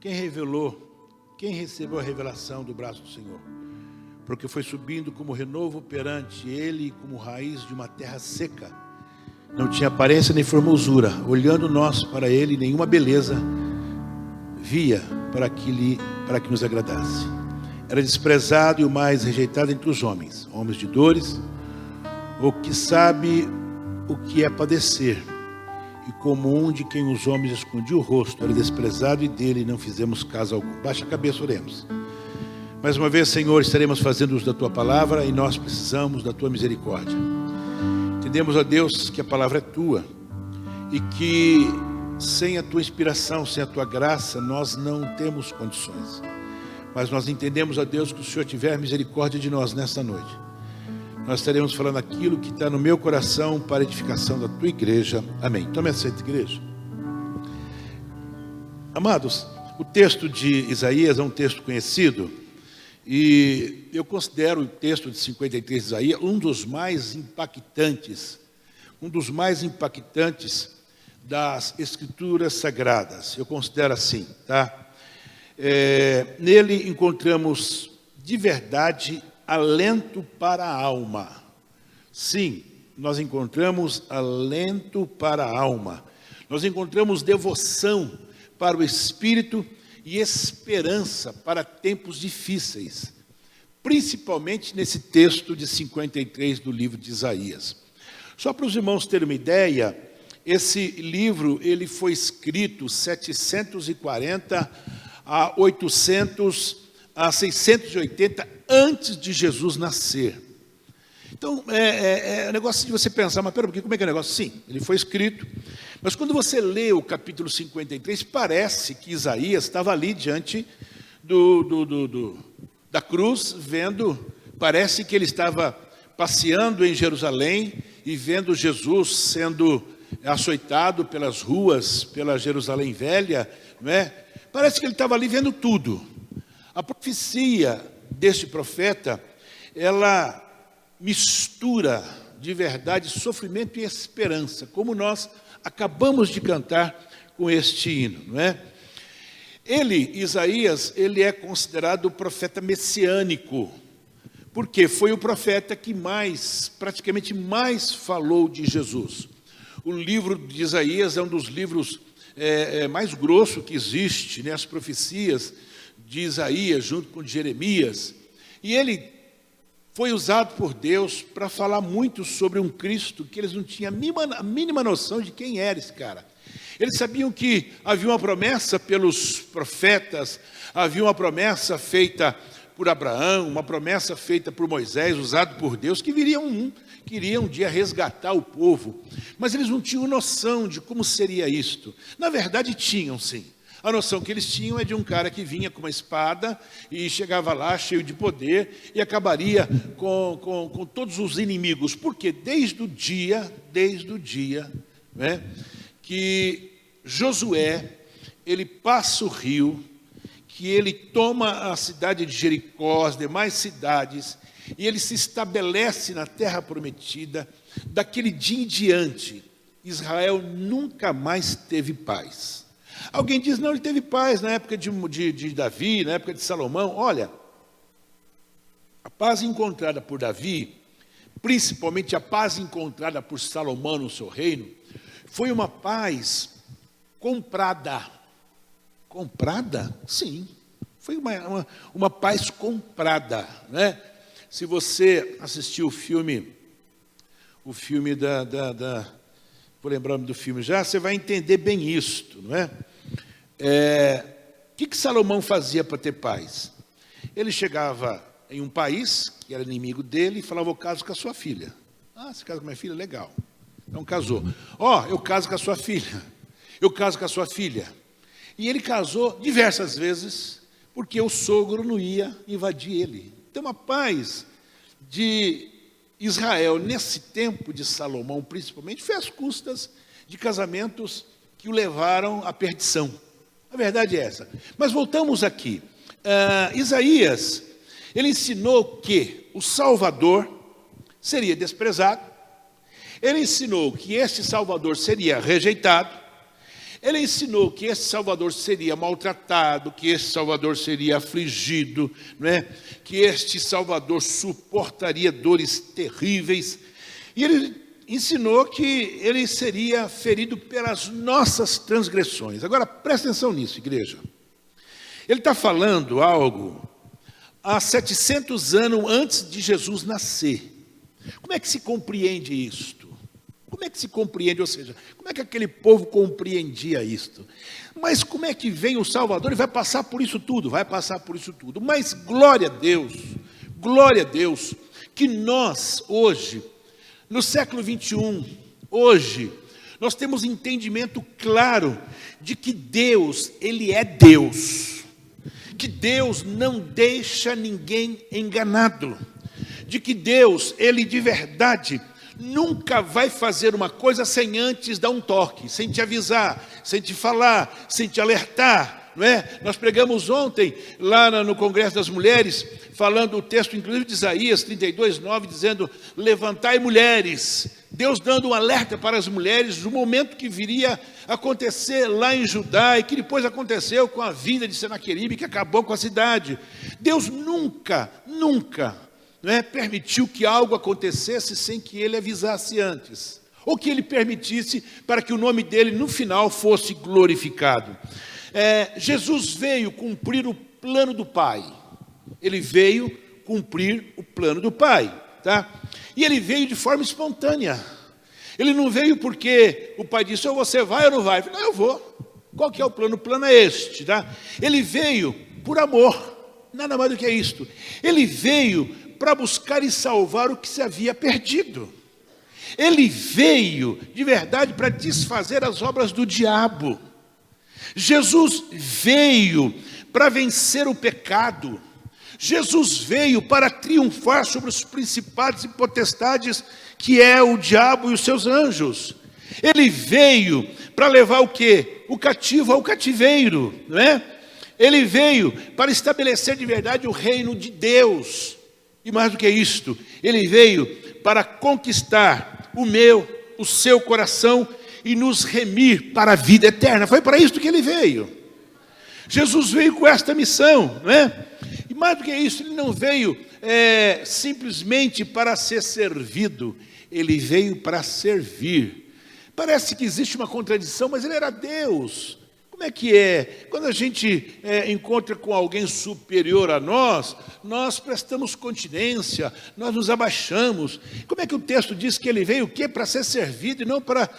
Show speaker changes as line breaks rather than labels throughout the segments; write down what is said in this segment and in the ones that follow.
quem recebeu a revelação do braço do Senhor? Porque foi subindo como renovo perante ele, como raiz de uma terra seca. Não tinha aparência nem formosura. Olhando nós para ele, nenhuma beleza via para que nos agradasse. Era desprezado e o mais rejeitado entre os homens de dores, o que sabe o que é padecer, e como um de quem os homens escondiam o rosto, era desprezado e dele não fizemos caso algum. Baixa a cabeça, oremos. Mais uma vez, Senhor, estaremos fazendo uso da Tua palavra e nós precisamos da Tua misericórdia. Entendemos, ó Deus, que a palavra é Tua e que sem a Tua inspiração, sem a Tua graça, nós não temos condições. Mas nós entendemos, ó Deus, que o Senhor tiver misericórdia de nós nesta noite. Nós estaremos falando aquilo que está no meu coração para a edificação da Tua igreja. Amém. Tome assento, igreja. Amados, o texto de Isaías é um texto conhecido. E eu considero o texto de 53 de Isaías um dos mais impactantes das Escrituras Sagradas. Eu considero assim, tá? Nele encontramos de verdade alento para a alma. Sim, nós encontramos alento para a alma. Nós encontramos devoção para o Espírito e esperança para tempos difíceis, principalmente nesse texto de 53 do livro de Isaías. Só para os irmãos terem uma ideia, esse livro ele foi escrito 740 a 680 antes de Jesus nascer. Então, é um negócio de você pensar, mas peraí, como é que é o negócio? Sim, ele foi escrito, mas quando você lê o capítulo 53, parece que Isaías estava ali diante da cruz, parece que ele estava passeando em Jerusalém e vendo Jesus sendo açoitado pelas ruas, pela Jerusalém Velha, não é? Parece que ele estava ali vendo tudo. A profecia deste profeta, ela mistura de verdade sofrimento e esperança, como nós acabamos de cantar com este hino, não é? Isaías, ele é considerado o profeta messiânico, porque foi o profeta que praticamente mais falou de Jesus. O livro de Isaías é um dos livros mais grosso que existe, né? As profecias de Isaías junto com Jeremias, e ele foi usado por Deus para falar muito sobre um Cristo que eles não tinham a mínima noção de quem era esse cara. Eles sabiam que havia uma promessa pelos profetas, havia uma promessa feita por Abraão, uma promessa feita por Moisés, usado por Deus, que queria um dia resgatar o povo. Mas eles não tinham noção de como seria isto. Na verdade, tinham sim. A noção que eles tinham é de um cara que vinha com uma espada e chegava lá cheio de poder e acabaria com todos os inimigos. Porque desde o dia, né, que Josué, ele passa o rio, que ele toma a cidade de Jericó, as demais cidades, e ele se estabelece na terra prometida. Daquele dia em diante, Israel nunca mais teve paz. Alguém diz, não, ele teve paz na época de Davi, na época de Salomão. Olha, a paz encontrada por Davi, principalmente a paz encontrada por Salomão no seu reino, foi uma paz comprada. Comprada? Sim, foi uma paz comprada, né? Se você assistiu o filme vou lembrar o nome do filme já, você vai entender bem isto, não é? O que Salomão fazia para ter paz? Ele chegava em um país que era inimigo dele e falava, eu caso com a sua filha. Ah, você casa com a minha filha? Legal. Então casou. Eu caso com a sua filha. Eu caso com a sua filha. E ele casou diversas vezes, porque o sogro não ia invadir ele. Então a paz de Israel, nesse tempo de Salomão, principalmente, foi às custas de casamentos que o levaram à perdição. A verdade é essa. Mas voltamos aqui. Isaías, ele ensinou que o Salvador seria desprezado. Ele ensinou que este Salvador seria rejeitado. Ele ensinou que esse Salvador seria maltratado, que esse Salvador seria afligido, não é? Que este Salvador suportaria dores terríveis. E ele ensinou que ele seria ferido pelas nossas transgressões. Agora, presta atenção nisso, igreja. Ele está falando algo há 700 anos antes de Jesus nascer. Como é que se compreende isto? Como é que se compreende, ou seja, como é que aquele povo compreendia isto? Mas como é que vem o Salvador e vai passar por isso tudo? Vai passar por isso tudo. Mas glória a Deus, que nós hoje, no século 21, hoje, nós temos entendimento claro de que Deus, Ele é Deus. Que Deus não deixa ninguém enganado. De que Deus, Ele de verdade, nunca vai fazer uma coisa sem antes dar um toque, sem te avisar, sem te falar, sem te alertar, não é? Nós pregamos ontem, lá no Congresso das Mulheres, falando o texto, inclusive de Isaías 32:9, dizendo, levantai mulheres, Deus dando um alerta para as mulheres, do momento que viria acontecer lá em Judá, e que depois aconteceu com a vinda de Senaqueribe, que acabou com a cidade. Deus nunca, não é, permitiu que algo acontecesse sem que ele avisasse antes, ou que ele permitisse para que o nome dele no final fosse glorificado. Jesus veio cumprir o plano do Pai. Ele veio cumprir o plano do Pai, tá? E ele veio de forma espontânea. Ele não veio porque o Pai disse, ou você vai ou não vai? Não, eu vou. Qual que é o plano? O plano é este, tá? Ele veio por amor, nada mais do que isto. Ele veio para buscar e salvar o que se havia perdido. Ele veio, de verdade, para desfazer as obras do diabo. Jesus veio para vencer o pecado. Jesus veio para triunfar sobre os principados e potestades, que é o diabo e os seus anjos. Ele veio para levar o quê? O cativo ao cativeiro, não é? Ele veio para estabelecer de verdade o reino de Deus. E mais do que isto, ele veio para conquistar o meu, o seu coração e nos remir para a vida eterna. Foi para isso que ele veio. Jesus veio com esta missão, não é? E mais do que isso, ele não veio simplesmente para ser servido, ele veio para servir. Parece que existe uma contradição, mas ele era Deus. Como é que é? Quando a gente encontra com alguém superior a nós, nós prestamos continência, nós nos abaixamos. Como é que o texto diz que ele veio o quê? Para ser servido e não para...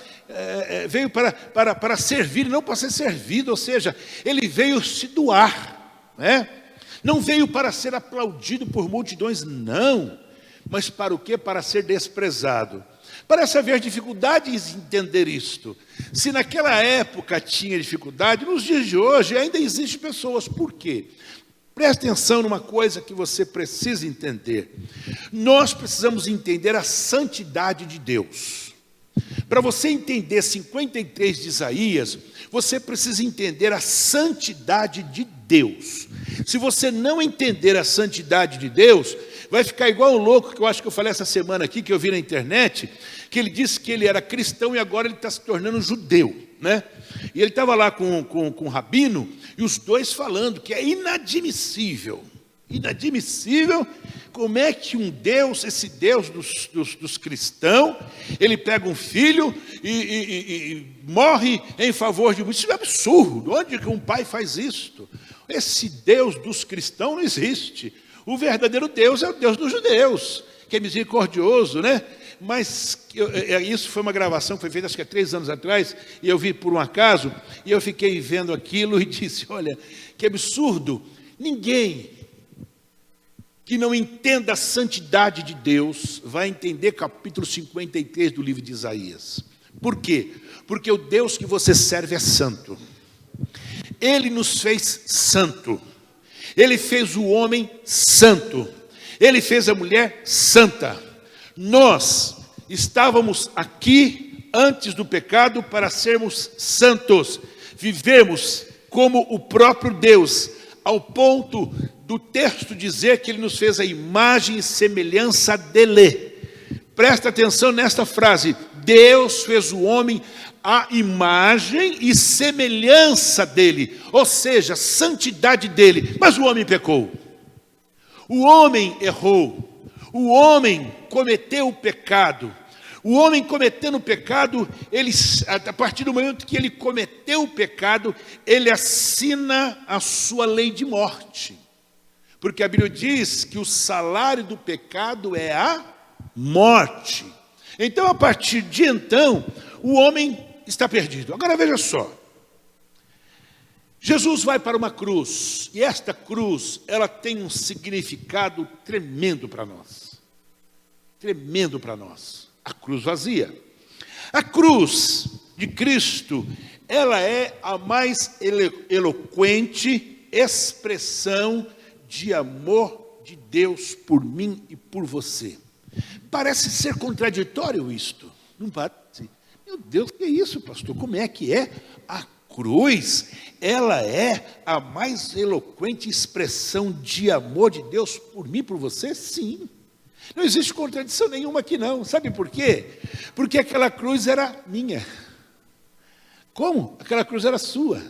veio para servir e não para ser servido, ou seja, ele veio se doar, né? Não veio para ser aplaudido por multidões, não. Mas para o quê? Para ser desprezado. Parece haver dificuldades em entender isto. Se naquela época tinha dificuldade, nos dias de hoje ainda existem pessoas. Por quê? Preste atenção numa coisa que você precisa entender. Nós precisamos entender a santidade de Deus. Para você entender 53 de Isaías, você precisa entender a santidade de Deus. Se você não entender a santidade de Deus, vai ficar igual um louco, que eu acho que eu falei essa semana aqui, que eu vi na internet, que ele disse que ele era cristão e agora ele está se tornando judeu, né? E ele estava lá com um rabino, e os dois falando que é inadmissível, como é que um Deus, esse Deus dos cristãos, ele pega um filho e morre em favor de muitos. Isso é absurdo. Onde que um pai faz isso? Esse Deus dos cristãos não existe. O verdadeiro Deus é o Deus dos judeus, que é misericordioso, né? Mas isso foi uma gravação que foi feita acho que há 3 anos atrás, e eu vi por um acaso, e eu fiquei vendo aquilo e disse, olha, que absurdo, ninguém que não entenda a santidade de Deus vai entender capítulo 53 do livro de Isaías. Por quê? Porque o Deus que você serve é santo. Ele nos fez santo. Ele fez o homem santo. Ele fez a mulher santa. Nós estávamos aqui antes do pecado para sermos santos. Vivemos como o próprio Deus, ao ponto do texto dizer que ele nos fez a imagem e semelhança dele. Presta atenção nesta frase. Deus fez o homem a imagem e semelhança dele, ou seja, santidade dele. Mas o homem pecou. O homem errou. O homem cometeu o pecado. O homem cometendo o pecado, a partir do momento que ele cometeu o pecado, ele assina a sua lei de morte. Porque a Bíblia diz que o salário do pecado é a morte. Então, a partir de então, o homem está perdido. Agora veja só. Jesus vai para uma cruz, e esta cruz, ela tem um significado tremendo para nós. Tremendo para nós. A cruz vazia. A cruz de Cristo, ela é a mais eloquente expressão de amor de Deus por mim e por você. Parece ser contraditório isto, não parece? Meu Deus, que é isso, pastor? Como é que é? A cruz, ela é a mais eloquente expressão de amor de Deus por mim e por você? Sim. Não existe contradição nenhuma aqui não. Sabe por quê? Porque aquela cruz era minha. Como? Aquela cruz era sua.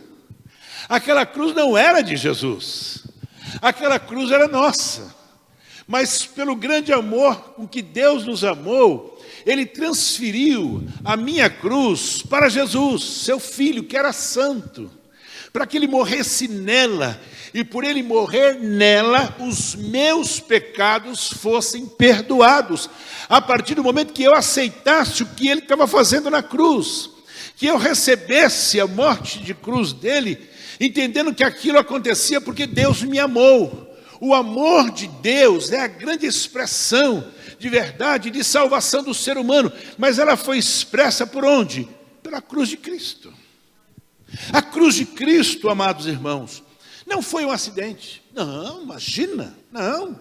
Aquela cruz não era de Jesus. Aquela cruz era nossa. Mas pelo grande amor com que Deus nos amou, Ele transferiu a minha cruz para Jesus, seu Filho, que era santo, para que Ele morresse nela, e por Ele morrer nela, os meus pecados fossem perdoados, a partir do momento que eu aceitasse o que Ele estava fazendo na cruz, que eu recebesse a morte de cruz dEle, entendendo que aquilo acontecia porque Deus me amou. O amor de Deus é a grande expressão de verdade, de salvação do ser humano, mas ela foi expressa por onde? Pela cruz de Cristo. A cruz de Cristo, amados irmãos, não foi um acidente. Não, imagina, não.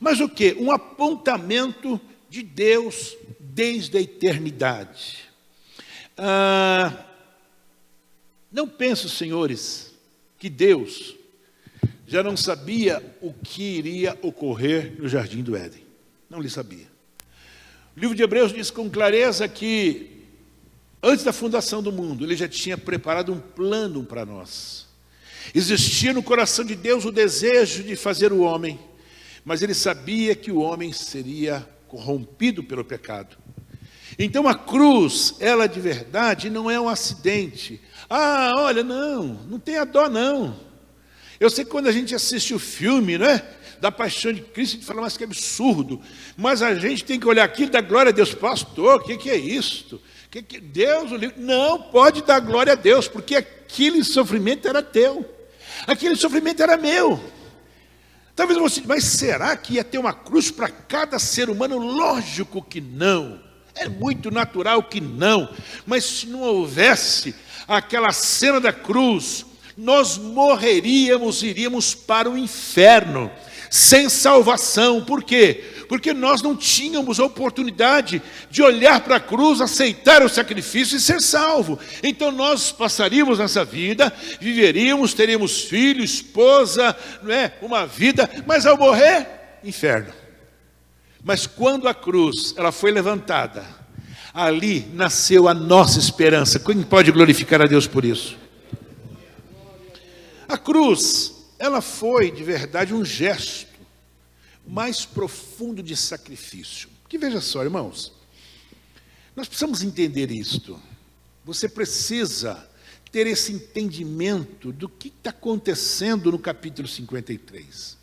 Mas o quê? Um apontamento de Deus desde a eternidade. Não penso, senhores, que Deus já não sabia o que iria ocorrer no Jardim do Éden. Não lhe sabia. O livro de Hebreus diz com clareza que, antes da fundação do mundo, Ele já tinha preparado um plano para nós. Existia no coração de Deus o desejo de fazer o homem, mas Ele sabia que o homem seria corrompido pelo pecado. Então a cruz, ela de verdade não é um acidente. Olha, não tenha dó não. Eu sei que quando a gente assiste o filme, né, da Paixão de Cristo, a gente fala, mas que absurdo. Mas a gente tem que olhar aquilo e dar glória a Deus. Pastor, o que é isso? Deus, não pode dar glória a Deus, porque aquele sofrimento era teu. Aquele sofrimento era meu. Talvez você, mas será que ia ter uma cruz para cada ser humano? Lógico que não. É muito natural que não. Mas se não houvesse aquela cena da cruz, nós morreríamos, iríamos para o inferno, sem salvação. Por quê? Porque nós não tínhamos a oportunidade de olhar para a cruz, aceitar o sacrifício e ser salvo. Então nós passaríamos nessa vida, viveríamos, teríamos filho, esposa, não é? Uma vida, mas ao morrer, inferno. Mas quando a cruz ela foi levantada, ali nasceu a nossa esperança. Quem pode glorificar a Deus por isso? A cruz, ela foi de verdade um gesto mais profundo de sacrifício. Porque veja só, irmãos, nós precisamos entender isto. Você precisa ter esse entendimento do que está acontecendo no capítulo 53.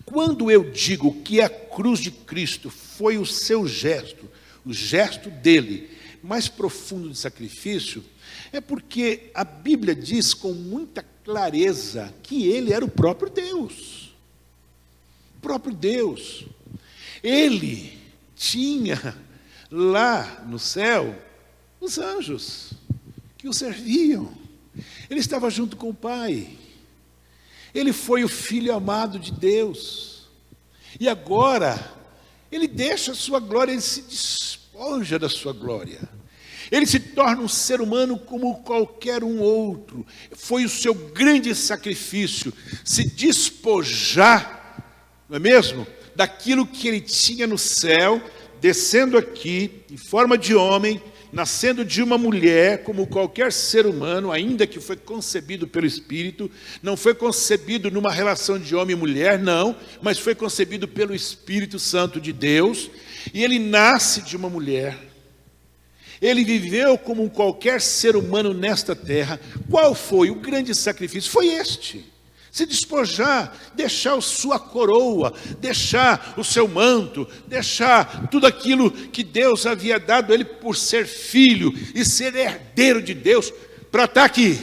Quando eu digo que a cruz de Cristo foi o seu gesto, o gesto dele mais profundo de sacrifício, é porque a Bíblia diz com muita clareza que ele era o próprio Deus. O próprio Deus. Ele tinha lá no céu os anjos que o serviam. Ele estava junto com o Pai. Ele foi o Filho amado de Deus. E agora, ele deixa a sua glória, ele se despoja da sua glória. Ele se torna um ser humano como qualquer um outro. Foi o seu grande sacrifício, se despojar, não é mesmo? Daquilo que ele tinha no céu, descendo aqui, em forma de homem, nascendo de uma mulher, como qualquer ser humano, ainda que foi concebido pelo Espírito, não foi concebido numa relação de homem e mulher, não, mas foi concebido pelo Espírito Santo de Deus, e ele nasce de uma mulher. Ele viveu como qualquer ser humano nesta terra. Qual foi o grande sacrifício? Foi este: se despojar, deixar a sua coroa, deixar o seu manto, deixar tudo aquilo que Deus havia dado a ele por ser filho e ser herdeiro de Deus, para estar aqui.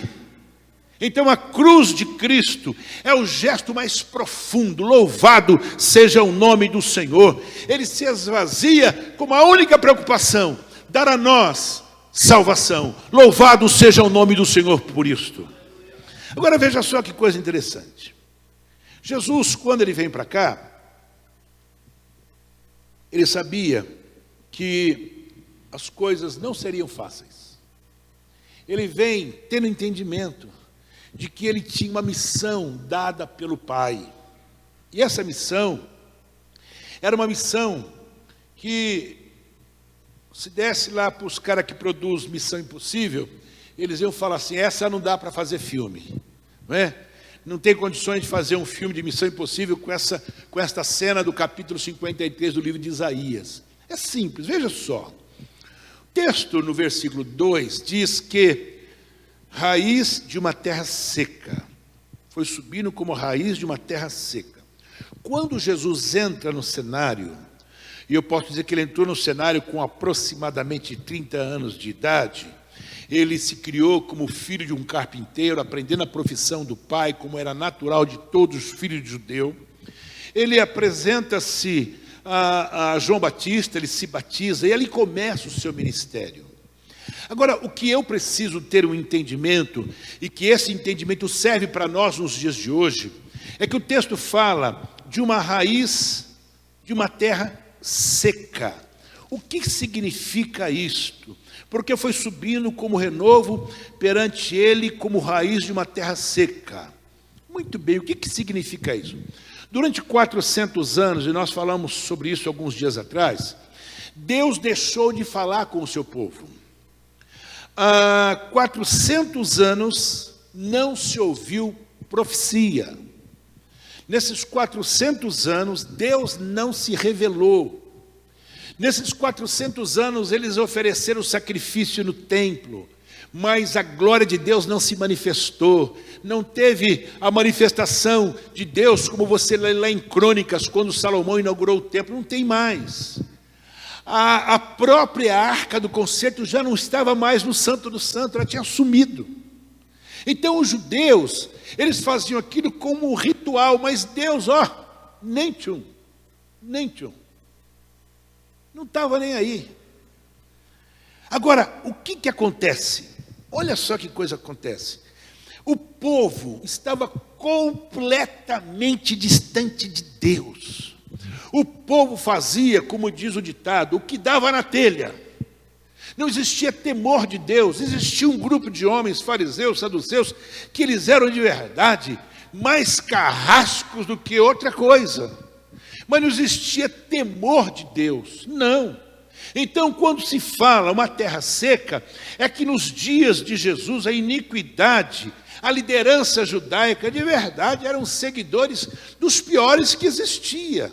Então a cruz de Cristo é o gesto mais profundo. Louvado seja o nome do Senhor. Ele se esvazia com a única preocupação: dar a nós salvação. Louvado seja o nome do Senhor por isto. Agora veja só que coisa interessante. Jesus, quando ele vem para cá, ele sabia que as coisas não seriam fáceis. Ele vem tendo entendimento de que ele tinha uma missão dada pelo Pai. E essa missão era uma missão que, se desse lá para os caras que produzem Missão Impossível, eles iam falar assim: essa não dá para fazer filme, não é? Não tem condições de fazer um filme de Missão Impossível com esta cena do capítulo 53 do livro de Isaías. É simples, veja só. O texto no versículo 2 diz que raiz de uma terra seca, foi subindo como raiz de uma terra seca. Quando Jesus entra no cenário, e eu posso dizer que ele entrou no cenário com aproximadamente 30 anos de idade, ele se criou como filho de um carpinteiro, aprendendo a profissão do pai, como era natural de todos os filhos de judeu. Ele apresenta-se a João Batista, ele se batiza, e ele começa o seu ministério. Agora, o que eu preciso ter um entendimento, e que esse entendimento serve para nós nos dias de hoje, é que o texto fala de uma raiz de uma terra seca. O que significa isto? Porque foi subindo como renovo perante ele, como raiz de uma terra seca. Muito bem, o que significa isso? Durante 400 anos, e nós falamos sobre isso alguns dias atrás, Deus deixou de falar com o seu povo. Há 400 anos não se ouviu profecia. Nesses 400 anos, Deus não se revelou. Nesses 400 anos, eles ofereceram sacrifício no templo, mas a glória de Deus não se manifestou. Não teve a manifestação de Deus, como você lê lá em Crônicas, quando Salomão inaugurou o templo, não tem mais. A própria arca do concerto já não estava mais no Santo do Santo, ela tinha sumido. Então os judeus, eles faziam aquilo como um ritual, mas Deus, nem tchum. Não estava nem aí. Agora, o que acontece? Olha só que coisa acontece. O povo estava completamente distante de Deus. O povo fazia, como diz o ditado, o que dava na telha. Não existia temor de Deus. Existia um grupo de homens, fariseus, saduceus, que eles eram de verdade mais carrascos do que outra coisa. Mas não existia temor de Deus, não. Então, quando se fala uma terra seca, é que nos dias de Jesus a iniquidade, a liderança judaica de verdade eram seguidores dos piores que existia.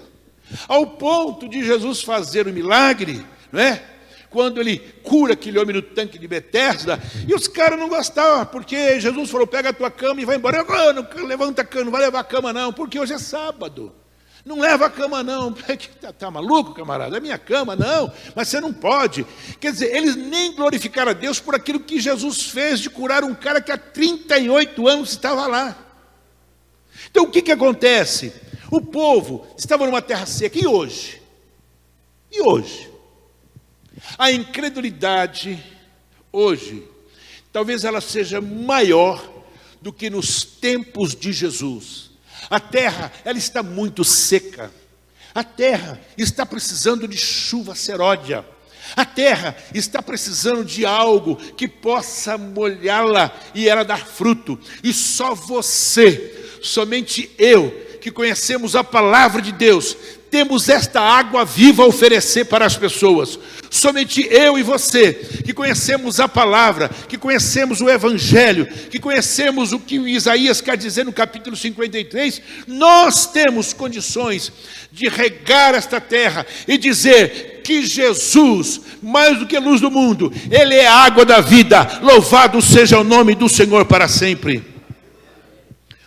Ao ponto de Jesus fazer o milagre, não é? Quando ele cura aquele homem no tanque de Betesda, e os caras não gostavam, porque Jesus falou: pega a tua cama e vai embora. Não levanta a cama, não vai levar a cama não, porque hoje é sábado. Não leva a cama não. Tá maluco, camarada? É minha cama, não. Mas você não pode. Quer dizer, eles nem glorificaram a Deus por aquilo que Jesus fez de curar um cara que há 38 anos estava lá. Então o que acontece? O povo estava numa terra seca. E hoje? E hoje? A incredulidade hoje, talvez ela seja maior do que nos tempos de Jesus. A terra, ela está muito seca. A terra está precisando de chuva seródia. A terra está precisando de algo que possa molhá-la e ela dar fruto. E só você, somente eu, que conhecemos a palavra de Deus, temos esta água viva a oferecer para as pessoas. Somente eu e você, que conhecemos a palavra, que conhecemos o Evangelho, que conhecemos o que Isaías quer dizer no capítulo 53, nós temos condições de regar esta terra e dizer que Jesus, mais do que a luz do mundo, Ele é a água da vida. Louvado seja o nome do Senhor para sempre.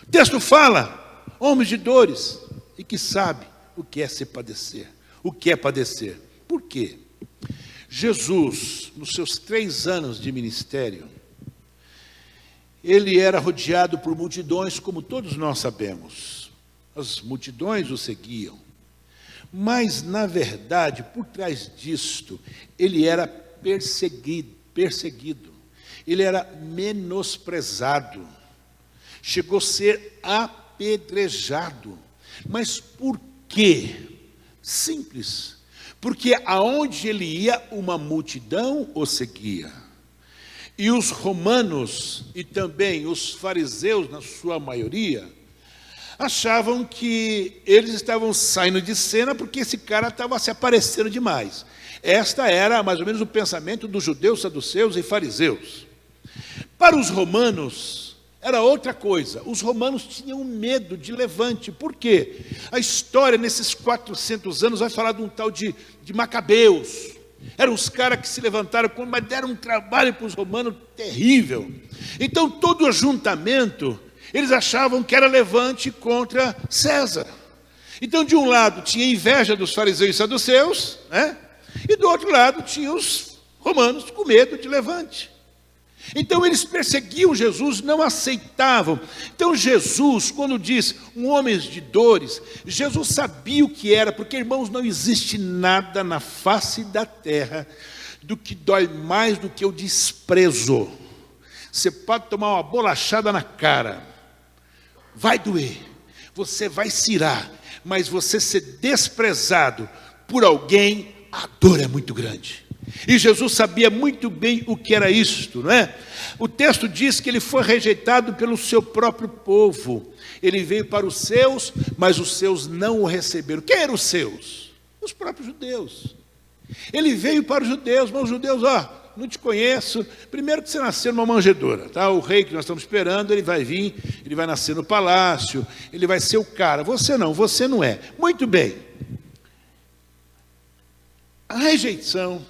O texto fala, homens de dores, e que sabe o que é se padecer. O que é padecer? Por quê? Jesus, nos seus 3 anos de ministério, ele era rodeado por multidões, como todos nós sabemos. As multidões o seguiam. Mas, na verdade, por trás disto, ele era perseguido. Ele era menosprezado. Chegou a ser apedrejado. Mas por quê? Simples. Porque aonde ele ia, uma multidão o seguia. E os romanos, e também os fariseus, na sua maioria, achavam que eles estavam saindo de cena porque esse cara estava se aparecendo demais. Esta era mais ou menos o pensamento dos judeus, saduceus e fariseus. Para os romanos, era outra coisa. Os romanos tinham medo de levante. Por quê? A história, nesses 400 anos, vai falar de um tal de Macabeus. Eram os caras que se levantaram, mas deram um trabalho para os romanos terrível. Então, todo o ajuntamento, eles achavam que era levante contra César. Então, de um lado, tinha inveja dos fariseus e saduceus, né? E do outro lado, tinha os romanos com medo de levante. Então eles perseguiam Jesus, não aceitavam. Então Jesus, quando diz um homem de dores, Jesus sabia o que era, porque, irmãos, não existe nada na face da terra do que dói mais do que o desprezo. Você pode tomar uma bolachada na cara, vai doer, você vai cirar, mas você ser desprezado por alguém, a dor é muito grande. E Jesus sabia muito bem o que era isto, não é? O texto diz que ele foi rejeitado pelo seu próprio povo. Ele veio para os seus, mas os seus não o receberam. Quem eram os seus? Os próprios judeus. Ele veio para os judeus, mas os judeus, não te conheço. Primeiro que você nasceu numa manjedoura, tá? O rei que nós estamos esperando, ele vai vir, ele vai nascer no palácio, ele vai ser o cara. Você não é. Muito bem. A rejeição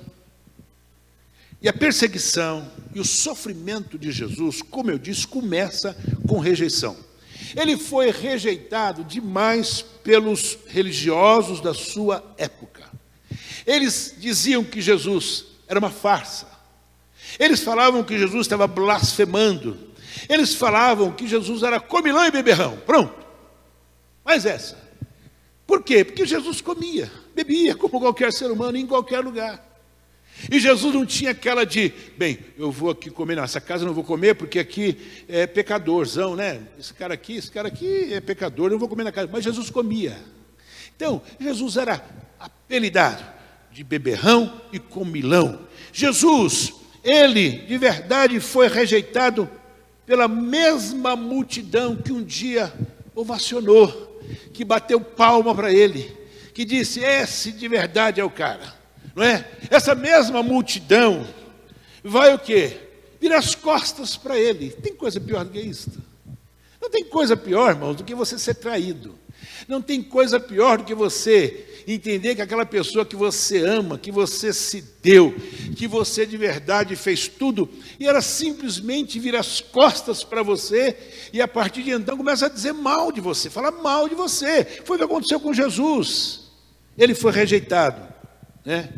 e a perseguição e o sofrimento de Jesus, como eu disse, começa com rejeição. Ele foi rejeitado demais pelos religiosos da sua época. Eles diziam que Jesus era uma farsa. Eles falavam que Jesus estava blasfemando. Eles falavam que Jesus era comilão e beberrão. Pronto. Mas essa. Por quê? Porque Jesus comia, bebia, como qualquer ser humano, em qualquer lugar. E Jesus não tinha aquela de, bem, eu vou aqui comer, nessa casa eu não vou comer porque aqui é pecadorzão, né? Esse cara aqui é pecador, eu não vou comer na casa. Mas Jesus comia. Então, Jesus era apelidado de beberrão e comilão. Jesus, ele de verdade foi rejeitado pela mesma multidão que um dia ovacionou, que bateu palma para ele, que disse, esse de verdade é o cara. Não é? Essa mesma multidão vai o quê? Vira as costas para ele. Tem coisa pior do que isso? Não tem coisa pior, irmãos, do que você ser traído. Não tem coisa pior do que você entender que aquela pessoa que você ama, que você se deu, que você de verdade fez tudo, e ela simplesmente vira as costas para você, e a partir de então começa a dizer mal de você, falar mal de você. Foi o que aconteceu com Jesus. Ele foi rejeitado, né?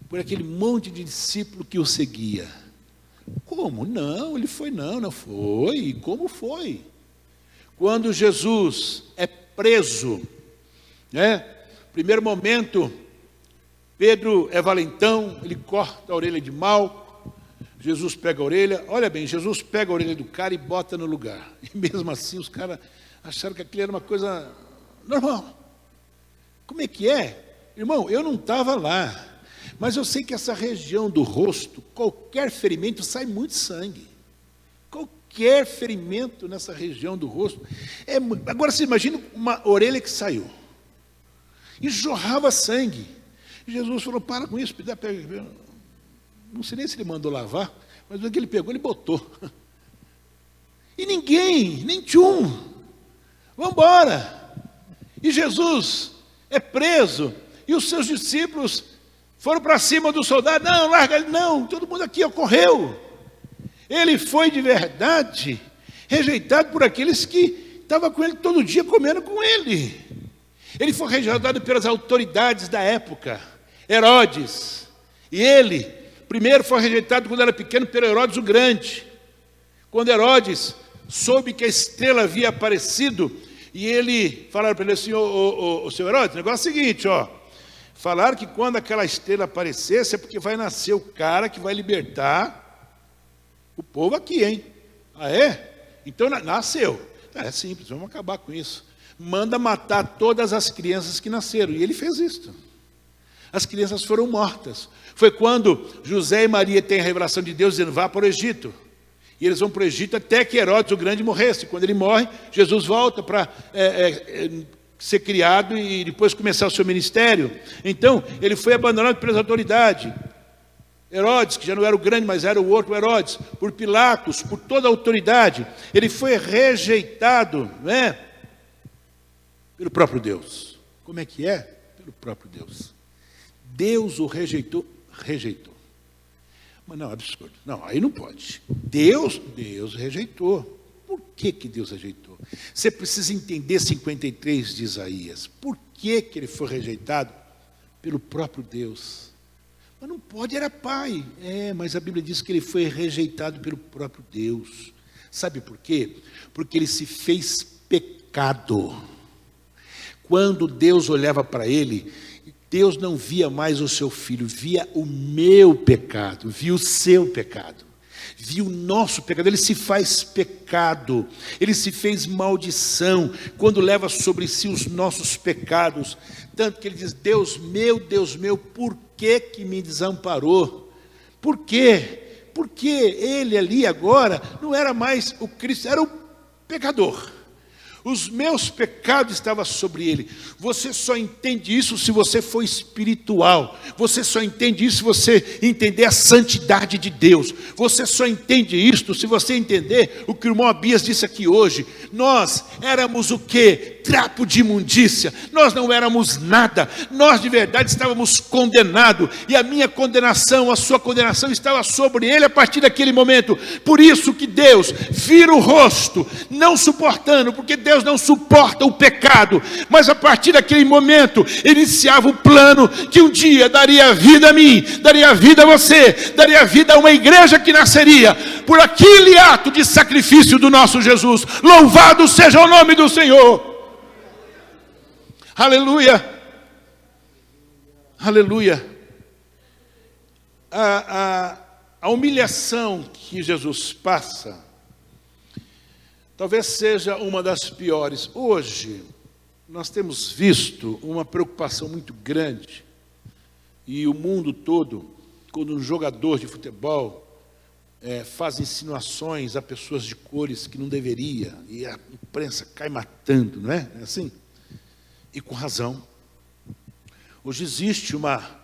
Por aquele monte de discípulo que o seguia. Como? Não, ele foi não foi. E como foi? Quando Jesus é preso, né? Primeiro momento, Pedro é valentão, ele corta a orelha de mal, Jesus pega a orelha, olha bem, Jesus pega a orelha do cara e bota no lugar. E mesmo assim os caras acharam que aquilo era uma coisa normal. Como é que é? Irmão, eu não estava lá. Mas eu sei que essa região do rosto, qualquer ferimento, sai muito sangue. Qualquer ferimento nessa região do rosto. Agora, você imagina uma orelha que saiu. e jorrava sangue. E Jesus falou, para com isso, não sei nem se ele mandou lavar, mas o que ele pegou, ele botou. E ninguém, nem tchum, vamos embora. E Jesus é preso, e os seus discípulos foram para cima do soldado, não, larga ele, não, todo mundo aqui correu. Ele foi de verdade rejeitado por aqueles que estavam com ele todo dia, comendo com ele. Ele foi rejeitado pelas autoridades da época, Herodes. E ele, primeiro foi rejeitado quando era pequeno pelo Herodes o Grande. Quando Herodes soube que a estrela havia aparecido, e ele falaram para ele assim, ô seu Herodes, o negócio é o seguinte, falaram que quando aquela estrela aparecesse é porque vai nascer o cara que vai libertar o povo aqui, hein? Ah, é? Então nasceu. É simples, vamos acabar com isso. Manda matar todas as crianças que nasceram. E ele fez isso. As crianças foram mortas. Foi quando José e Maria têm a revelação de Deus dizendo, vá para o Egito. E eles vão para o Egito até que Herodes o Grande morresse. Quando ele morre, Jesus volta para ser criado e depois começar o seu ministério. Então, ele foi abandonado pelas autoridades. Herodes, que já não era o grande, mas era o outro Herodes, por Pilatos, por toda a autoridade. Ele foi rejeitado, né? Pelo próprio Deus. Como é que é? Pelo próprio Deus. Deus o rejeitou. Mas não, absurdo. Não, aí não pode. Deus rejeitou. Por que Deus rejeitou? Você precisa entender 53 de Isaías. Por que ele foi rejeitado? Pelo próprio Deus. Mas não pode, era pai. Mas a Bíblia diz que ele foi rejeitado pelo próprio Deus. Sabe por quê? Porque ele se fez pecado. Quando Deus olhava para ele, Deus não via mais o seu filho, via o meu pecado, via o seu pecado, via o nosso pecado. Ele se faz pecado, ele se fez maldição, quando leva sobre si os nossos pecados. Tanto que ele diz, Deus meu, por que me desamparou? Por quê? Porque ele ali agora não era mais o Cristo, era o pecador. Os meus pecados estavam sobre ele. Você só entende isso se você for espiritual. Você só entende isso se você entender a santidade de Deus. Você só entende isto se você entender o que o irmão Abias disse aqui hoje. Nós éramos o quê? Trapo de imundícia. Nós não éramos nada. Nós de verdade estávamos condenados. E a minha condenação, a sua condenação estava sobre ele a partir daquele momento. Por isso que Deus vira o rosto, não suportando, porque Deus não suporta o pecado, mas a partir daquele momento iniciava o plano que um dia daria vida a mim, daria vida a você, daria vida a uma igreja que nasceria por aquele ato de sacrifício do nosso Jesus. Louvado seja o nome do Senhor. Aleluia, aleluia. A humilhação que Jesus passa talvez seja uma das piores. Hoje, nós temos visto uma preocupação muito grande, e o mundo todo, quando um jogador de futebol faz insinuações a pessoas de cores que não deveria, e a imprensa cai matando, não é? É assim? E com razão. Hoje existe uma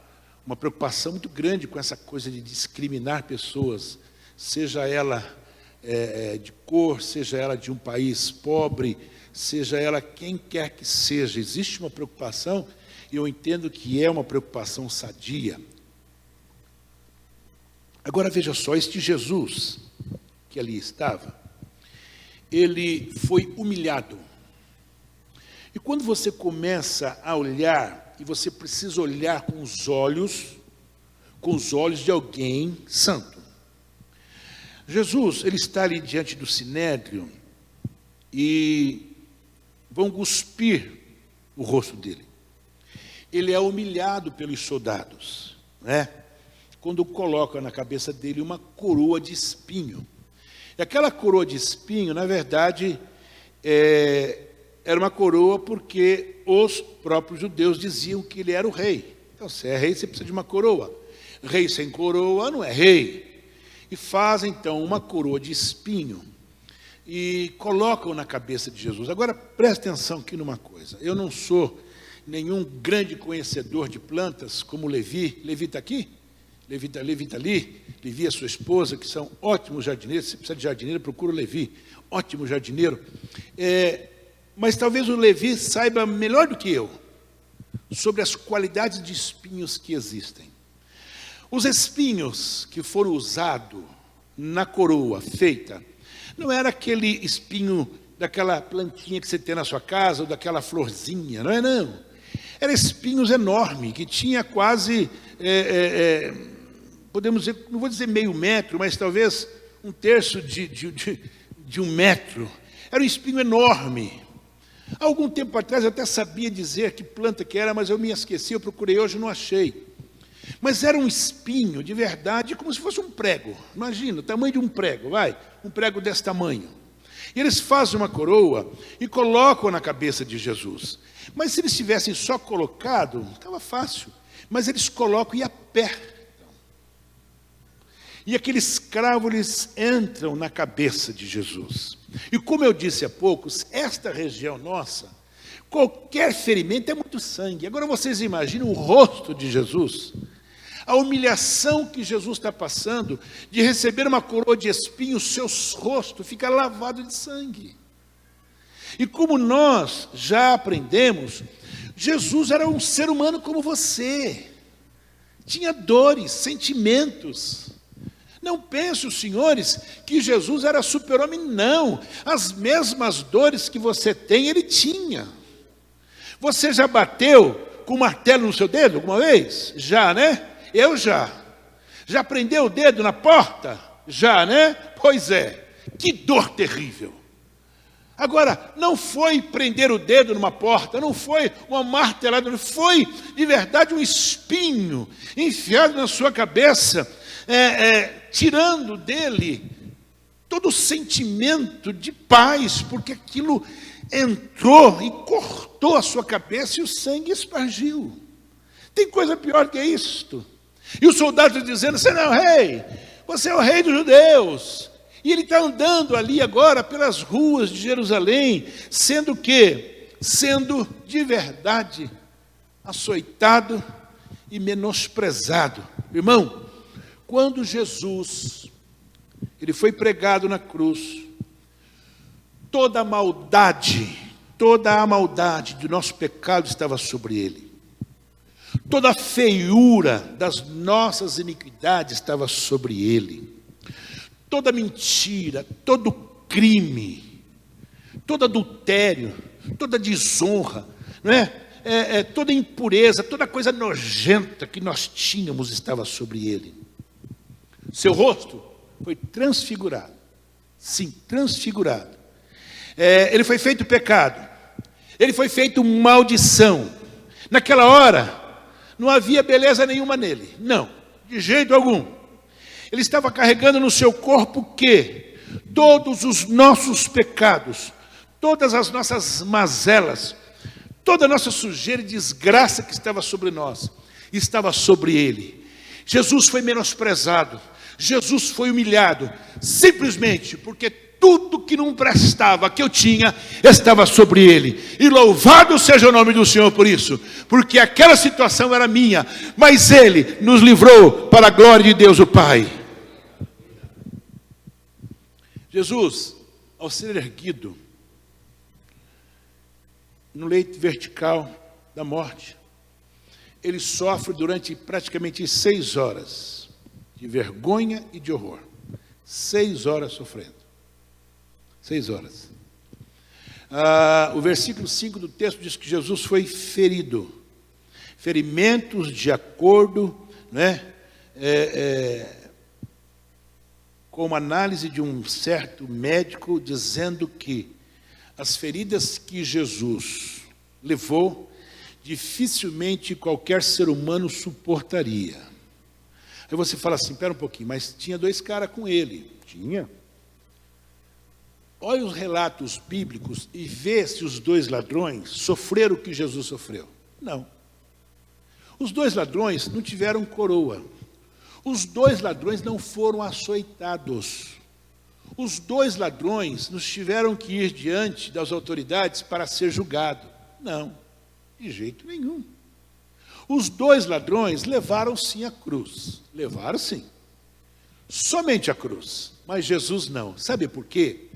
preocupação muito grande com essa coisa de discriminar pessoas, seja ela de cor, seja ela de um país pobre, seja ela quem quer que seja. Existe uma preocupação, e eu entendo que é uma preocupação sadia. Agora veja só, este Jesus que ali estava, ele foi humilhado. E quando você começa a olhar, e você precisa olhar com os olhos de alguém santo. Jesus, ele está ali diante do sinédrio e vão cuspir o rosto dele. Ele é humilhado pelos soldados, né? Quando colocam na cabeça dele uma coroa de espinho. E aquela coroa de espinho, na verdade, era uma coroa porque os próprios judeus diziam que ele era o rei. Então, se é rei, você precisa de uma coroa. Rei sem coroa não é rei. E fazem, então, uma coroa de espinho e colocam na cabeça de Jesus. Agora, preste atenção aqui numa coisa. Eu não sou nenhum grande conhecedor de plantas como Levi. Levi está aqui? Levi está ali. Levi e a sua esposa, que são ótimos jardineiros. Se precisa de jardineiro, procura o Levi. Ótimo jardineiro. Mas talvez o Levi saiba melhor do que eu sobre as qualidades de espinhos que existem. Os espinhos que foram usados na coroa feita, não era aquele espinho daquela plantinha que você tem na sua casa, ou daquela florzinha, não é não. Eram espinhos enormes, que tinha quase, podemos dizer, não vou dizer meio metro, mas talvez um terço de 1 metro. Era um espinho enorme. Há algum tempo atrás eu até sabia dizer que planta que era, mas eu me esqueci, eu procurei hoje e não achei. Mas era um espinho, de verdade, como se fosse um prego. Imagina, o tamanho de um prego, um prego desse tamanho. E eles fazem uma coroa e colocam na cabeça de Jesus. Mas se eles tivessem só colocado, estava fácil. Mas eles colocam e apertam. E aqueles cravos, eles entram na cabeça de Jesus. E como eu disse há pouco, esta região nossa, qualquer ferimento é muito sangue. Agora vocês imaginam o rosto de Jesus, a humilhação que Jesus está passando de receber uma coroa de espinhos, seu rosto fica lavado de sangue. E como nós já aprendemos, Jesus era um ser humano como você, tinha dores, sentimentos. Não pensem, senhores, que Jesus era super-homem, não. As mesmas dores que você tem, ele tinha. Você já bateu com um martelo no seu dedo alguma vez? Já, né? Eu já. Já prendeu o dedo na porta? Já, né? Pois é. Que dor terrível. Agora, não foi prender o dedo numa porta, não foi uma martelada, foi de verdade um espinho enfiado na sua cabeça, tirando dele todo o sentimento de paz, porque aquilo entrou e cortou a sua cabeça e o sangue espargiu. Tem coisa pior que isto. E os soldados dizendo: você não é o rei, você é o rei dos judeus. E ele está andando ali agora pelas ruas de Jerusalém, sendo de verdade açoitado e menosprezado. Irmão, quando Jesus ele foi pregado na cruz, toda a maldade do nosso pecado estava sobre ele. Toda a feiura das nossas iniquidades estava sobre ele. Toda mentira, todo crime, todo adultério, toda desonra, não é? Toda impureza, toda coisa nojenta que nós tínhamos estava sobre ele. Seu rosto foi transfigurado. Sim, transfigurado. Ele foi feito pecado. Ele foi feito maldição. Naquela hora, não havia beleza nenhuma nele. Não, de jeito algum. Ele estava carregando no seu corpo o quê? Todos os nossos pecados, todas as nossas mazelas, toda a nossa sujeira e desgraça que estava sobre nós, estava sobre ele. Jesus foi menosprezado, Jesus foi humilhado, simplesmente porque tudo que não prestava, que eu tinha, estava sobre ele. E louvado seja o nome do Senhor por isso, porque aquela situação era minha, mas ele nos livrou para a glória de Deus o Pai. Jesus, ao ser erguido no leito vertical da morte, ele sofre durante praticamente 6 horas de vergonha e de horror. 6 horas sofrendo. 6 horas. O versículo 5 do texto diz que Jesus foi ferido. Ferimentos de acordo, né? Com uma análise de um certo médico dizendo que as feridas que Jesus levou, dificilmente qualquer ser humano suportaria. Aí você fala assim, espera um pouquinho, mas tinha 2 caras com ele. Tinha. Olha os relatos bíblicos e vê se os 2 ladrões sofreram o que Jesus sofreu. Não. Os 2 ladrões não tiveram coroa. Os 2 ladrões não foram açoitados. Os 2 ladrões nos tiveram que ir diante das autoridades para ser julgado. Não. De jeito nenhum. Os dois ladrões levaram sim a cruz. Levaram sim. Somente a cruz. Mas Jesus não. Sabe por quê?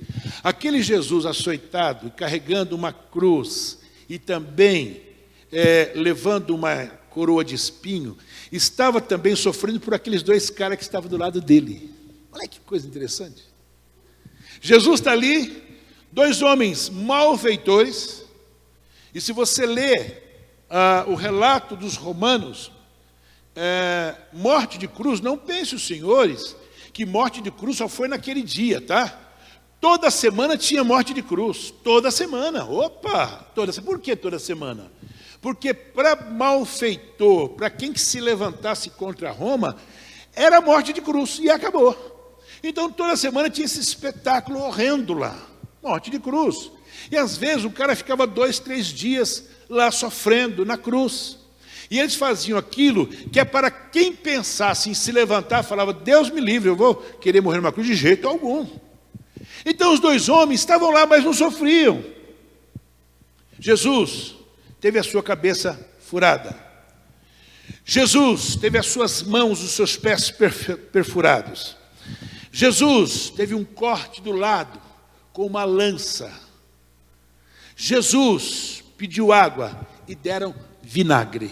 Aquele Jesus açoitado, carregando uma cruz e também levando uma coroa de espinho, estava também sofrendo por aqueles dois caras que estavam do lado dele. Olha que coisa interessante. Jesus está ali, dois homens malfeitores, e se você ler o relato dos romanos, morte de cruz, não pense os senhores que morte de cruz só foi naquele dia, tá? Toda semana tinha morte de cruz, toda semana, por que toda semana? Porque para malfeitor, para quem que se levantasse contra Roma, era morte de cruz, e acabou. Então toda semana tinha esse espetáculo horrendo lá, morte de cruz. E às vezes o cara ficava 2, 3 dias lá sofrendo na cruz. E eles faziam aquilo que é para quem pensasse em se levantar, falava, Deus me livre, eu vou querer morrer numa cruz de jeito algum. Então os dois homens estavam lá, mas não sofriam. Jesus teve a sua cabeça furada. Jesus teve as suas mãos, os seus pés perfurados. Jesus teve um corte do lado com uma lança. Jesus pediu água e deram vinagre.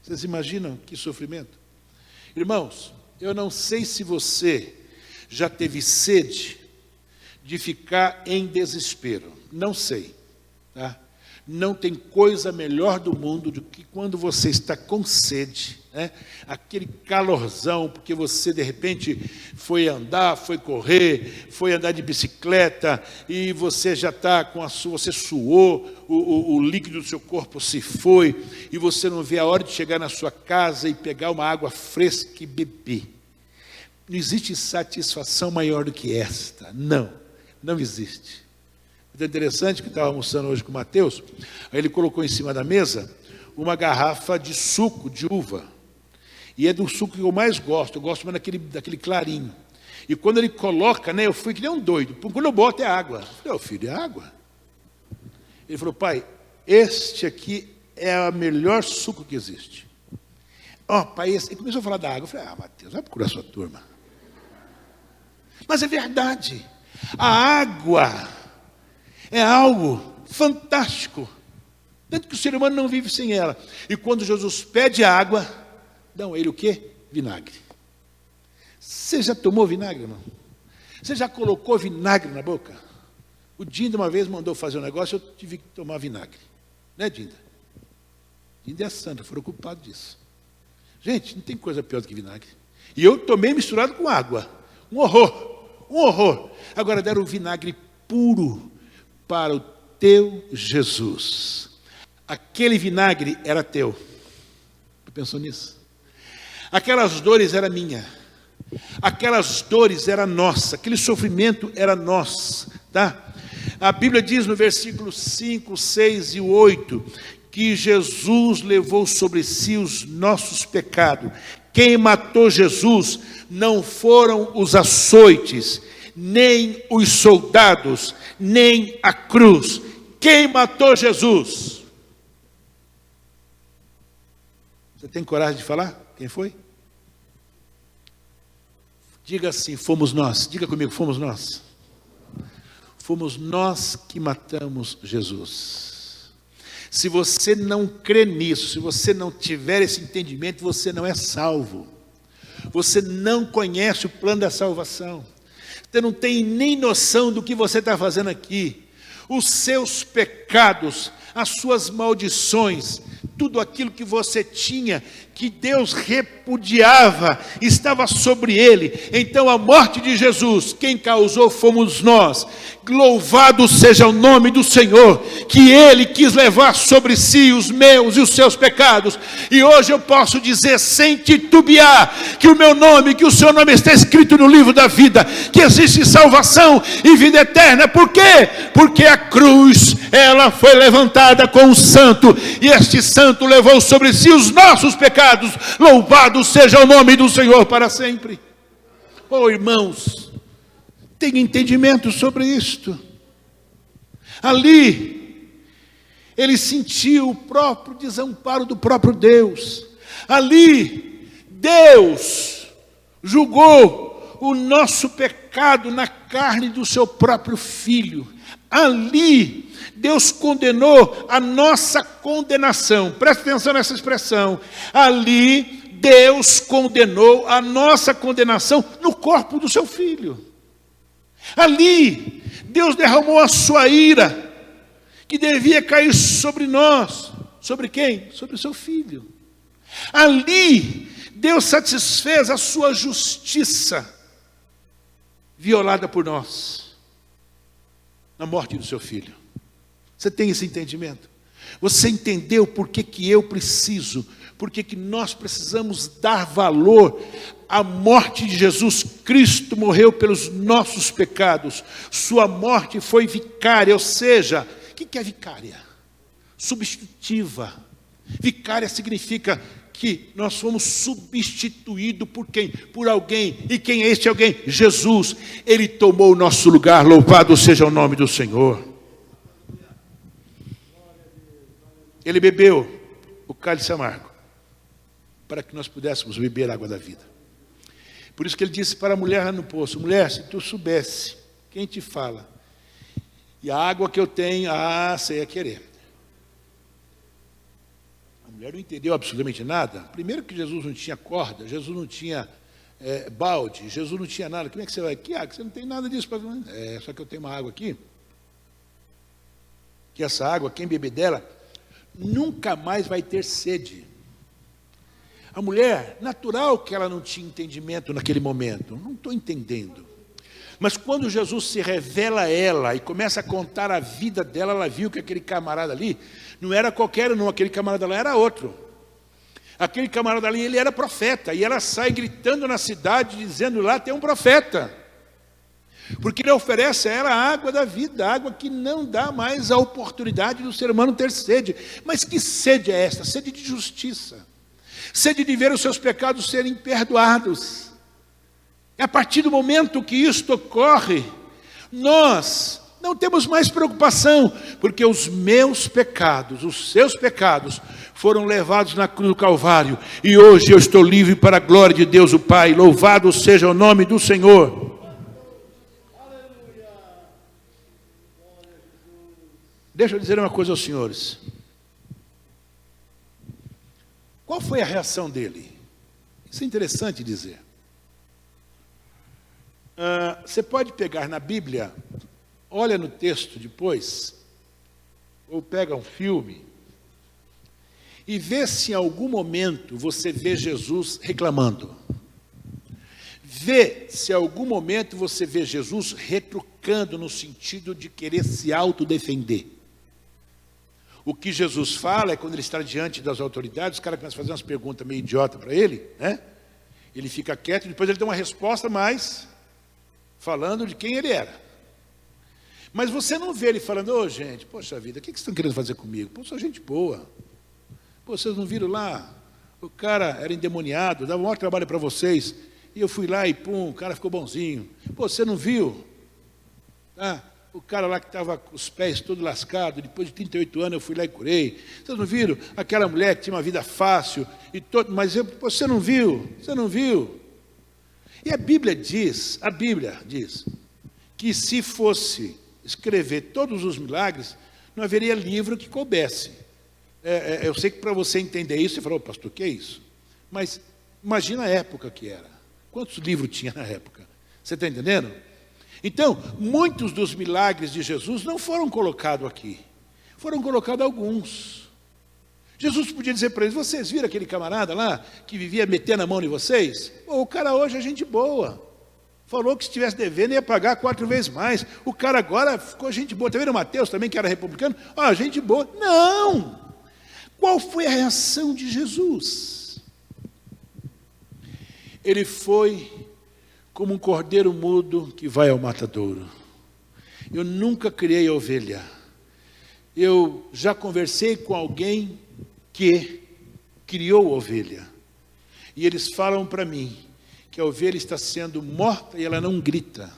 Vocês imaginam que sofrimento? Irmãos, eu não sei se você já teve sede de ficar em desespero. Não sei, tá? Não tem coisa melhor do mundo do que quando você está com sede, né? Aquele calorzão, porque você de repente foi andar, foi correr, foi andar de bicicleta e você já está com você suou, o líquido do seu corpo se foi e você não vê a hora de chegar na sua casa e pegar uma água fresca e beber. Não existe satisfação maior do que esta. Não existe. É interessante que eu estava almoçando hoje com o Mateus, aí ele colocou em cima da mesa uma garrafa de suco de uva. E é do suco que eu mais gosto, eu gosto mais daquele clarinho. E quando ele coloca, né, eu fui que nem um doido, quando eu boto é água. Eu falei, filho, é água? Ele falou, pai, este aqui é o melhor suco que existe. Pai, esse... Ele começou a falar da água, eu falei, Mateus, vai procurar a sua turma. Mas é verdade, a água é algo fantástico. Tanto que o ser humano não vive sem ela. E quando Jesus pede água, dão a ele o quê? Vinagre. Você já tomou vinagre, irmão? Você já colocou vinagre na boca? O Dinda uma vez mandou fazer um negócio, eu tive que tomar vinagre. Né, Dinda? Dinda é santa, foram culpados disso. Gente, não tem coisa pior do que vinagre. E eu tomei misturado com água. Um horror. Agora deram o vinagre puro para o teu Jesus. Aquele vinagre era teu. Você pensou nisso? Aquelas dores eram minha. Aquelas dores eram nossa. Aquele sofrimento era nosso. Tá? A Bíblia diz no versículo 5, 6 e 8 que Jesus levou sobre si os nossos pecados. Quem matou Jesus não foram os açoites, nem os soldados, nem a cruz. Quem matou Jesus? Você tem coragem de falar? Quem foi? Diga assim, fomos nós. Diga comigo, fomos nós. Fomos nós que matamos Jesus. Se você não crê nisso, se você não tiver esse entendimento, você não é salvo. Você não conhece o plano da salvação. Você não tem nem noção do que você está fazendo aqui. Os seus pecados, as suas maldições, tudo aquilo que você tinha, que Deus repudiava, estava sobre ele. Então a morte de Jesus, quem causou fomos nós. Louvado seja o nome do Senhor, que ele quis levar sobre si os meus e os seus pecados. E hoje eu posso dizer sem titubear, que o meu nome, que o seu nome está escrito no livro da vida, que existe salvação e vida eterna. Por quê? Porque a cruz, ela foi levantada com um santo, e este santo levou sobre si os nossos pecados. Louvado seja o nome do Senhor para sempre. Oh, irmãos, tenha entendimento sobre isto. Ali, ele sentiu o próprio desamparo do próprio Deus. Ali, Deus julgou o nosso pecado na carne do seu próprio Filho. Ali, Deus condenou a nossa condenação. Presta atenção nessa expressão. Ali, Deus condenou a nossa condenação no corpo do seu Filho. Ali, Deus derramou a sua ira, que devia cair sobre nós. Sobre quem? Sobre o seu Filho. Ali, Deus satisfez a sua justiça, violada por nós, na morte do seu Filho. Você tem esse entendimento? Você entendeu por que eu preciso, por que nós precisamos dar valor à morte de Jesus? Cristo morreu pelos nossos pecados. Sua morte foi vicária, ou seja, o que é vicária? Substitutiva. Vicária significa que nós fomos substituídos por quem? Por alguém. E quem é este alguém? Jesus. Ele tomou o nosso lugar. Louvado seja o nome do Senhor. Ele bebeu o cálice amargo para que nós pudéssemos beber a água da vida. Por isso que ele disse para a mulher lá no poço: mulher, se tu soubesse quem te fala, e a água que eu tenho, você ia querer. A mulher não entendeu absolutamente nada. Primeiro que Jesus não tinha corda, Jesus não tinha balde, Jesus não tinha nada. Como é que você vai? Que água? Você não tem nada disso para ver. Só que eu tenho uma água aqui, que essa água, quem beber dela, nunca mais vai ter sede. A mulher, natural que ela não tinha entendimento naquele momento. Não estou entendendo. Mas quando Jesus se revela a ela e começa a contar a vida dela, ela viu que aquele camarada ali não era qualquer um, aquele camarada lá era outro. Aquele camarada ali, ele era profeta. E ela sai gritando na cidade, dizendo: lá tem um profeta. Porque ele oferece a ela a água da vida, a água que não dá mais a oportunidade do ser humano ter sede. Mas que sede é esta? Sede de justiça. Sede de ver os seus pecados serem perdoados. É a partir do momento que isto ocorre, nós não temos mais preocupação, porque os meus pecados, os seus pecados, foram levados na cruz do Calvário. E hoje eu estou livre para a glória de Deus o Pai. Louvado seja o nome do Senhor. Deixa eu dizer uma coisa aos senhores. Qual foi a reação dele? Isso é interessante dizer. Você pode pegar na Bíblia, olha no texto depois, ou pega um filme, e vê se em algum momento você vê Jesus reclamando. Vê se em algum momento você vê Jesus retrucando no sentido de querer se autodefender. O que Jesus fala é quando ele está diante das autoridades, os caras começam a fazer umas perguntas meio idiota para ele, né? Ele fica quieto e depois ele dá uma resposta mais falando de quem ele era. Mas você não vê ele falando: ô gente, poxa vida, o que vocês estão querendo fazer comigo? Pô, sou gente boa. Pô, vocês não viram lá? O cara era endemoniado, dava um maior trabalho para vocês. E eu fui lá e pum, o cara ficou bonzinho. Pô, você não viu? O cara lá que estava com os pés todo lascado, depois de 38 anos eu fui lá e curei. Vocês não viram? Aquela mulher que tinha uma vida fácil, mas você não viu? Você não viu? E a Bíblia diz que se fosse escrever todos os milagres, não haveria livro que coubesse. Eu sei que para você entender isso, você falou: pastor, o que é isso? Mas imagina a época que era. Quantos livros tinha na época? Você está entendendo? Então, muitos dos milagres de Jesus não foram colocados aqui. Foram colocados alguns. Jesus podia dizer para eles: vocês viram aquele camarada lá que vivia metendo a mão em vocês? Pô, o cara hoje é gente boa. Falou que se estivesse devendo ia pagar 4 vezes mais. O cara agora ficou gente boa. Está vendo o Mateus também, que era republicano? Gente boa. Não! Qual foi a reação de Jesus? Ele foi como um cordeiro mudo que vai ao matadouro. Eu nunca criei ovelha. Eu já conversei com alguém que criou ovelha. E eles falam para mim que a ovelha está sendo morta e ela não grita.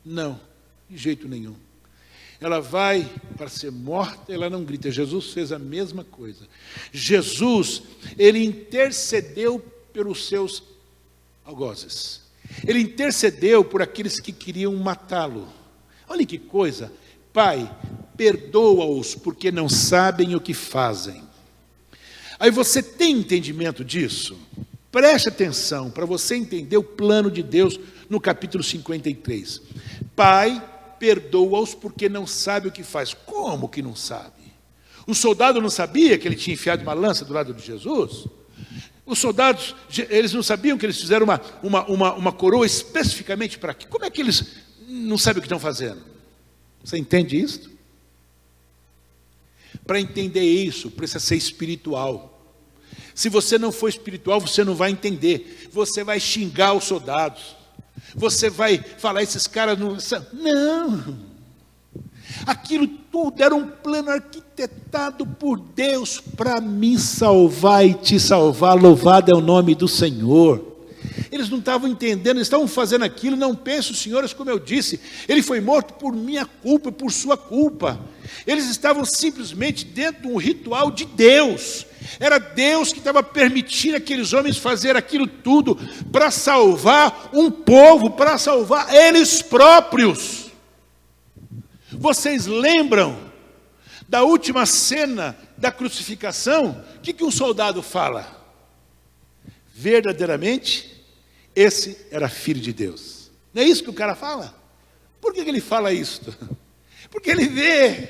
Não, de jeito nenhum. ela vai para ser morta, ela não grita. Jesus fez a mesma coisa. Jesus, ele intercedeu pelos seus algozes. Ele intercedeu por aqueles que queriam matá-lo. Olha que coisa. Pai, perdoa-os porque não sabem o que fazem. Aí você tem entendimento disso? Preste atenção para você entender o plano de Deus no capítulo 53. Pai, perdoa-os porque não sabe o que faz. Como que não sabe? O soldado não sabia que ele tinha enfiado uma lança do lado de Jesus? Os soldados, eles não sabiam que eles fizeram uma coroa especificamente para quê? Como é que eles não sabem o que estão fazendo? Você entende isso? Para entender isso, precisa ser espiritual. Se você não for espiritual, você não vai entender. Você vai xingar os soldados. Você vai falar, esses caras não... Não! Aquilo tudo era um plano arquitetado por Deus para me salvar e te salvar. Louvado é o nome do Senhor. Eles não estavam entendendo, eles estavam fazendo aquilo. Não pensem, senhores, como eu disse, ele foi morto por minha culpa e por sua culpa. Eles estavam simplesmente dentro de um ritual de Deus. Era Deus que estava permitindo aqueles homens fazer aquilo tudo para salvar um povo, para salvar eles próprios. Vocês lembram da última cena da crucificação? O que um soldado fala? Verdadeiramente, esse era filho de Deus. Não é isso que o cara fala? Por que ele fala isso? Porque ele vê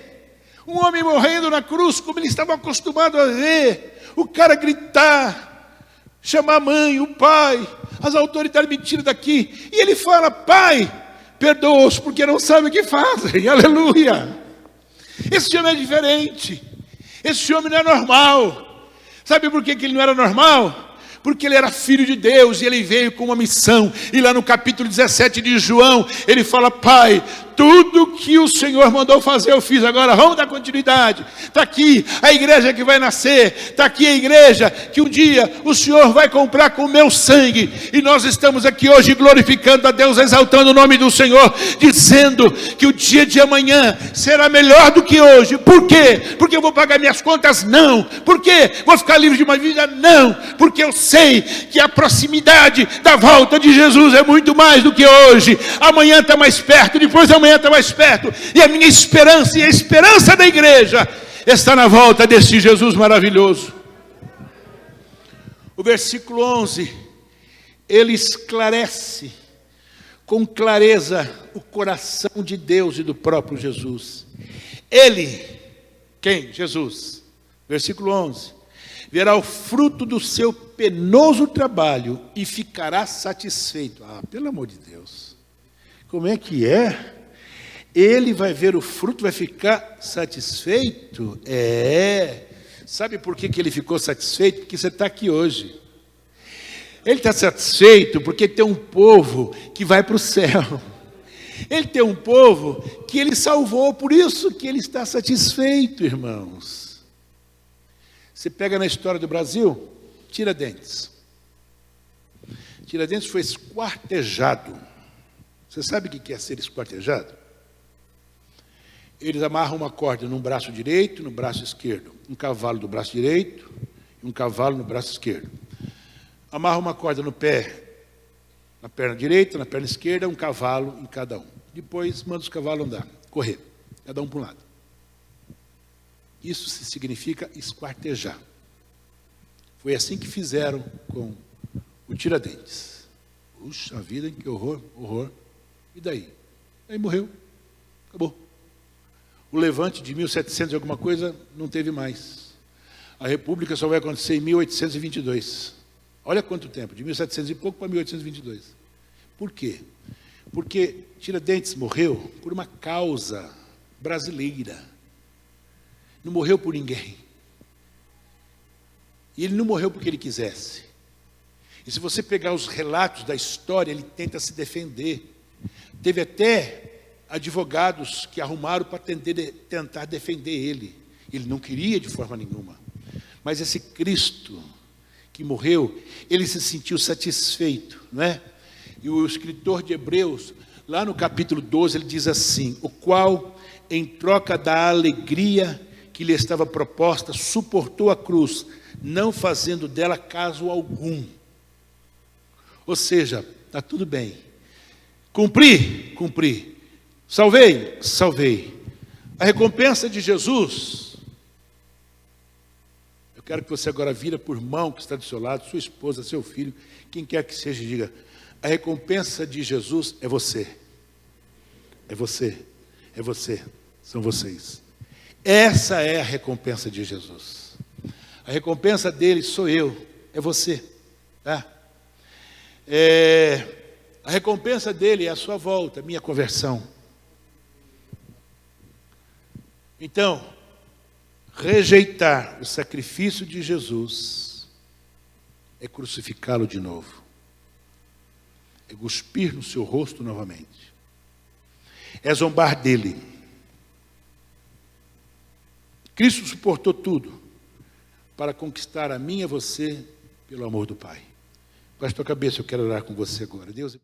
um homem morrendo na cruz, como ele estava acostumado a ver, o cara gritar, chamar a mãe, o pai, as autoridades me tiram daqui, e ele fala, pai, perdoa-os porque não sabem o que fazem, aleluia. Esse homem é diferente, esse homem não é normal. Sabe por que ele não era normal? Porque ele era filho de Deus e ele veio com uma missão. E lá no capítulo 17 de João, ele fala, pai, tudo que o Senhor mandou fazer eu fiz, agora vamos dar continuidade. Está aqui a igreja que vai nascer, está aqui a igreja que um dia o Senhor vai comprar com o meu sangue. E nós estamos aqui hoje glorificando a Deus, exaltando o nome do Senhor, dizendo que o dia de amanhã será melhor do que hoje. Por quê? Porque eu vou pagar minhas contas? Não. Por quê? Vou ficar livre de uma vida? Não. Porque eu sei que a proximidade da volta de Jesus é muito mais do que hoje. Amanhã está mais perto, depois amanhã está mais perto, e a minha esperança e a esperança da igreja está na volta desse Jesus maravilhoso. O versículo 11, ele esclarece com clareza o coração de Deus e do próprio Jesus. Ele, quem? Jesus. Versículo 11, verá o fruto do seu penoso trabalho e ficará satisfeito. Ah, pelo amor de Deus, como é que é? Ele vai ver o fruto, vai ficar satisfeito? Sabe por que ele ficou satisfeito? Porque você está aqui hoje. Ele está satisfeito porque tem um povo que vai para o céu. Ele tem um povo que ele salvou, por isso que ele está satisfeito, irmãos. Você pega na história do Brasil, Tiradentes. Tiradentes foi esquartejado. Você sabe o que é ser esquartejado? Eles amarram uma corda no braço direito e no braço esquerdo. Um cavalo do braço direito e um cavalo no braço esquerdo. Amarram uma corda no pé, na perna direita, na perna esquerda, um cavalo em cada um. Depois manda os cavalos andar, correr, cada um para um lado. Isso significa esquartejar. Foi assim que fizeram com o Tiradentes. Puxa vida, que horror, horror. E daí? Aí morreu, acabou. O levante de 1700 e alguma coisa não teve mais. A República só vai acontecer em 1822. Olha quanto tempo, de 1700 e pouco para 1822. Por quê? Porque Tiradentes morreu por uma causa brasileira. Não morreu por ninguém. E ele não morreu porque ele quisesse. E se você pegar os relatos da história, ele tenta se defender. Teve até advogados que arrumaram para tentar defender ele. Ele não queria de forma nenhuma. Mas esse Cristo que morreu, ele se sentiu satisfeito, não é? E o escritor de Hebreus, lá no capítulo 12, ele diz assim, o qual em troca da alegria que lhe estava proposta, suportou a cruz, não fazendo dela caso algum. Ou seja, está tudo bem. Cumpri, cumpri. Salvei, salvei. A recompensa de Jesus, eu quero que você agora vira por irmão que está do seu lado, sua esposa, seu filho, quem quer que seja, diga: a recompensa de Jesus é você. É você. É você. São vocês. Essa é a recompensa de Jesus. A recompensa dele sou eu. É você. Tá? A recompensa dele é a sua volta, a minha conversão. Então, rejeitar o sacrifício de Jesus é crucificá-lo de novo. É cuspir no seu rosto novamente. É zombar dele. Cristo suportou tudo para conquistar a mim e a você pelo amor do Pai. Com a tua cabeça eu quero orar com você agora. Deus